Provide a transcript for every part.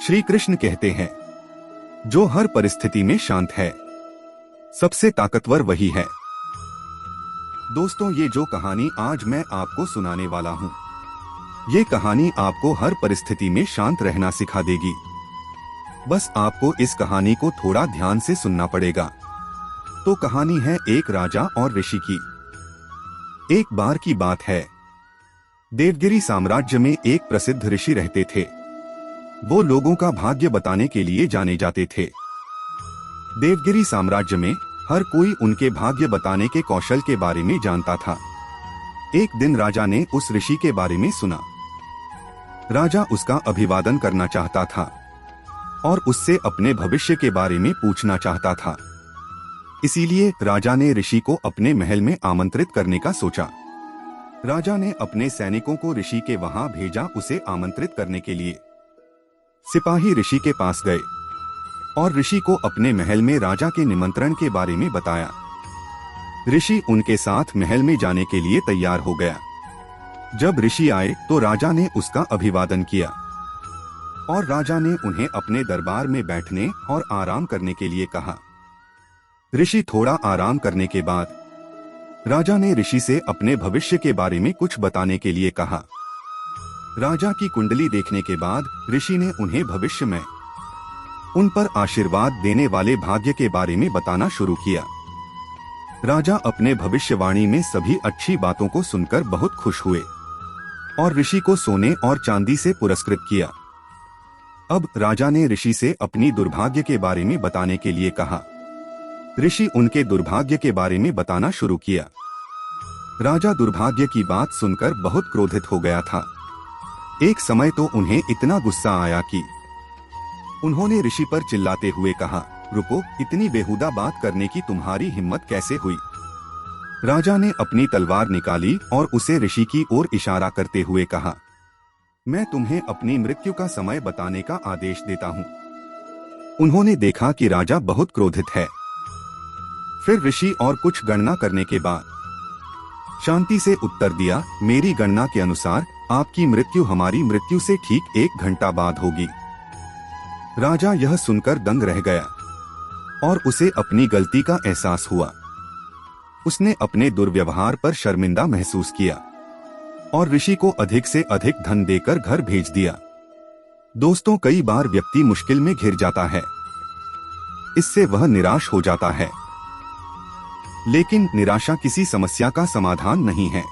श्री कृष्ण कहते हैं, जो हर परिस्थिति में शांत है, सबसे ताकतवर वही है। दोस्तों, ये जो कहानी आज मैं आपको सुनाने वाला हूँ, ये कहानी आपको हर परिस्थिति में शांत रहना सिखा देगी। बस आपको इस कहानी को थोड़ा ध्यान से सुनना पड़ेगा। तो कहानी है एक राजा और ऋषि की। एक बार की बात है, देवगिरी साम्राज्य में एक प्रसिद्ध ऋषि रहते थे। वो लोगों का भाग्य बताने के लिए जाने जाते थे। देवगिरी साम्राज्य में हर कोई उनके भाग्य बताने के कौशल के बारे में जानता था। एक दिन राजा ने उस ऋषि के बारे में सुना। राजा उसका अभिवादन करना चाहता था और उससे अपने भविष्य के बारे में पूछना चाहता था। इसीलिए राजा ने ऋषि को अपने महल में आमंत्रित करने का सोचा। राजा ने अपने सैनिकों को ऋषि के वहां भेजा उसे आमंत्रित करने के लिए। सिपाही ऋषि के पास गए और ऋषि को अपने महल में राजा के निमंत्रण के बारे में बताया। ऋषि उनके साथ महल में जाने के लिए तैयार हो गया। जब ऋषि आए तो राजा ने उसका अभिवादन किया और राजा ने उन्हें अपने दरबार में बैठने और आराम करने के लिए कहा। ऋषि थोड़ा आराम करने के बाद राजा ने ऋषि से अपने भविष्य के बारे में कुछ बताने के लिए कहा। राजा की कुंडली देखने के बाद ऋषि ने उन्हें भविष्य में उन पर आशीर्वाद देने वाले भाग्य के बारे में बताना शुरू किया। राजा अपने भविष्यवाणी में सभी अच्छी बातों को सुनकर बहुत खुश हुए और ऋषि को सोने और चांदी से पुरस्कृत किया। अब राजा ने ऋषि से अपनी दुर्भाग्य के बारे में बताने के लिए कहा। ऋषि उनके दुर्भाग्य के बारे में बताना शुरू किया। राजा दुर्भाग्य की बात सुनकर बहुत क्रोधित हो गया था। एक समय तो उन्हें इतना गुस्सा आया कि उन्होंने ऋषि पर चिल्लाते हुए कहा, रुको, इतनी बेहुदा बात करने की तुम्हारी हिम्मत कैसे हुई? राजा ने अपनी तलवार निकाली और उसे ऋषि की ओर इशारा करते हुए कहा, मैं तुम्हें अपनी मृत्यु का समय बताने का आदेश देता हूँ। उन्होंने देखा कि राजा बहुत क्रोधित है। फिर ऋषि और कुछ गणना करने के बाद शांति से उत्तर दिया, मेरी गणना के अनुसार आपकी मृत्यु हमारी मृत्यु से ठीक 1 घंटा बाद होगी। राजा यह सुनकर दंग रह गया और उसे अपनी गलती का एहसास हुआ। उसने अपने दुर्व्यवहार पर शर्मिंदा महसूस किया और ऋषि को अधिक से अधिक धन देकर घर भेज दिया। दोस्तों, कई बार व्यक्ति मुश्किल में घिर जाता है, इससे वह निराश हो जाता है। लेकिन निराशा किसी समस्या का समाधान नहीं है।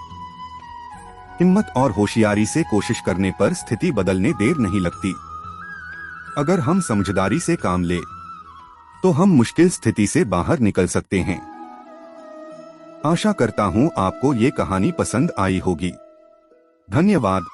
हिम्मत और होशियारी से कोशिश करने पर स्थिति बदलने देर नहीं लगती। अगर हम समझदारी से काम ले तो हम मुश्किल स्थिति से बाहर निकल सकते हैं। आशा करता हूं आपको ये कहानी पसंद आई होगी। धन्यवाद।